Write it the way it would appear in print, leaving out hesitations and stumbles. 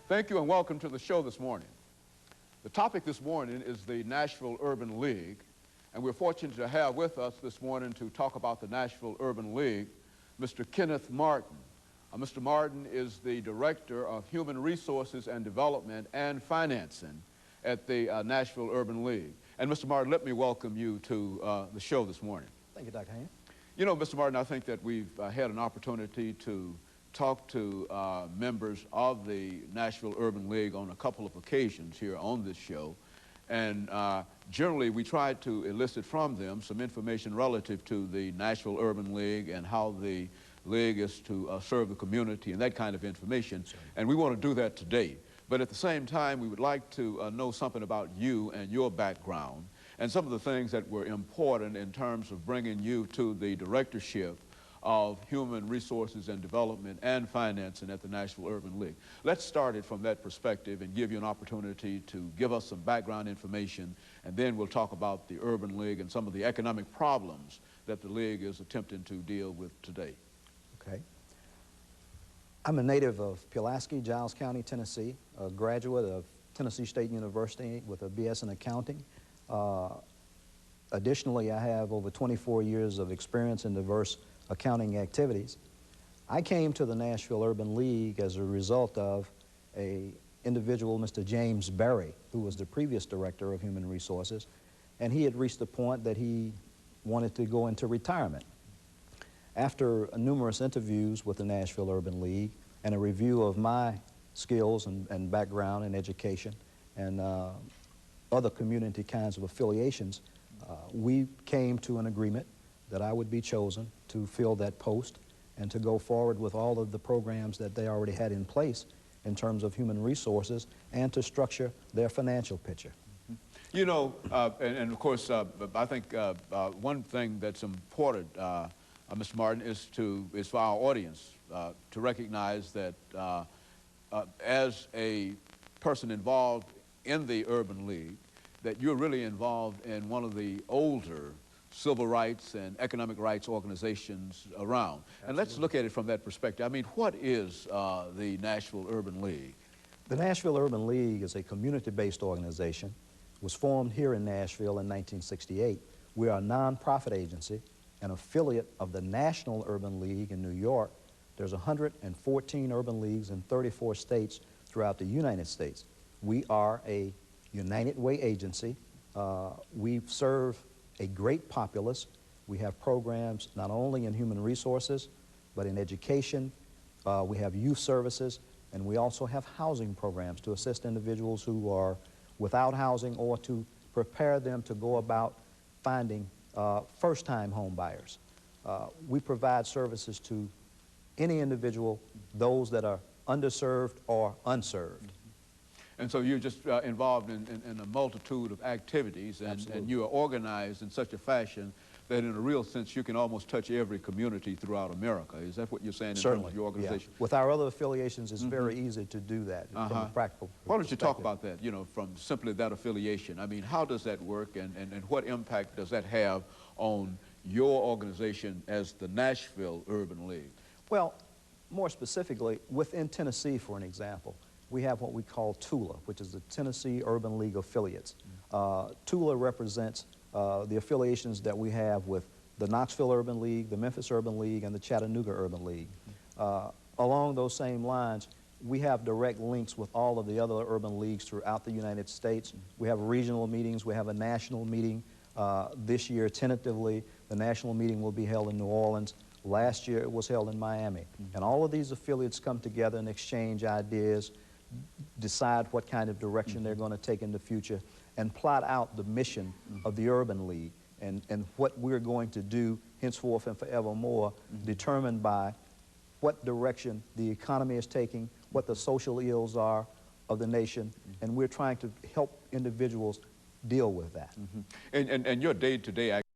Thank you and welcome to the show this morning. The topic this morning is the Nashville Urban League, and we're fortunate to have with us this morning to talk about the Nashville Urban League, Mr. Kenneth Martin. Mr. Martin is the Director of Human Resources and Development and Financing at the Nashville Urban League. And Mr. Martin, let me welcome you to the show this morning. Thank you, Dr. Haynes. You know, Mr. Martin, I think that we've had an opportunity to talk to members of the Nashville Urban League on a couple of occasions here on this show. And generally, we try to elicit from them some information relative to the Nashville Urban League and how the league is to serve the community and that kind of information. Sure. And we want to do that today. But at the same time, we would like to know something about you and your background and some of the things that were important in terms of bringing you to the directorship of Human Resources and Development and Financing at the Nashville Urban League. Let's start it from that perspective and give you an opportunity to give us some background information, and then we'll talk about the Urban League and some of the economic problems that the League is attempting to deal with today. Okay. I'm a native of Pulaski, Giles County, Tennessee, a graduate of Tennessee State University with a BS in accounting. Additionally, I have over 24 years of experience in diverse accounting activities. I came to the Nashville Urban League as a result of an individual, Mr. James Berry, who was the previous director of Human Resources, and he had reached the point that he wanted to go into retirement. After numerous interviews with the Nashville Urban League and a review of my skills and background and education and other community kinds of affiliations, we came to an agreement that I would be chosen to fill that post and to go forward with all of the programs that they already had in place in terms of human resources and to structure their financial picture. You know, and of course, I think one thing that's important, Mr. Martin, is for our audience to recognize that as a person involved in the Urban League, that you're really involved in one of the older civil rights and economic rights organizations around. Absolutely. And let's look at it from that perspective. I mean, what is the Nashville Urban League? The Nashville Urban League is a community-based organization. It was formed here in Nashville in 1968. We are a nonprofit agency, an affiliate of the National Urban League in New York. There's 114 urban leagues in 34 states throughout the United States. We are a United Way agency. We serve a great populace. We have programs not only in human resources, but in education. We have youth services, and we also have housing programs to assist individuals who are without housing or to prepare them to go about finding first-time home buyers. We provide services to any individual, those that are underserved or unserved. And so you're just involved in a multitude of activities, and you are organized in such a fashion that in a real sense you can almost touch every community throughout America. Is that what you're saying in terms of your organization? Yeah. With our other affiliations, it's very easy to do that from a practical Why don't you talk about that, you know, from simply that affiliation? I mean, how does that work, and what impact does that have on your organization as the Nashville Urban League? Well, more specifically, within Tennessee, for an example, we have what we call TULA, which is the Tennessee Urban League Affiliates. TULA represents the affiliations that we have with the Knoxville Urban League, the Memphis Urban League, and the Chattanooga Urban League. Along those same lines, we have direct links with all of the other urban leagues throughout the United States. We have regional meetings. We have a national meeting. This year, tentatively, the national meeting will be held in New Orleans. Last year, it was held in Miami. And all of these affiliates come together and exchange ideas, decide what kind of direction they're going to take in the future, and plot out the mission of the Urban League and what we're going to do henceforth and forevermore, determined by what direction the economy is taking, what the social ills are of the nation, and we're trying to help individuals deal with that. And your day-to-day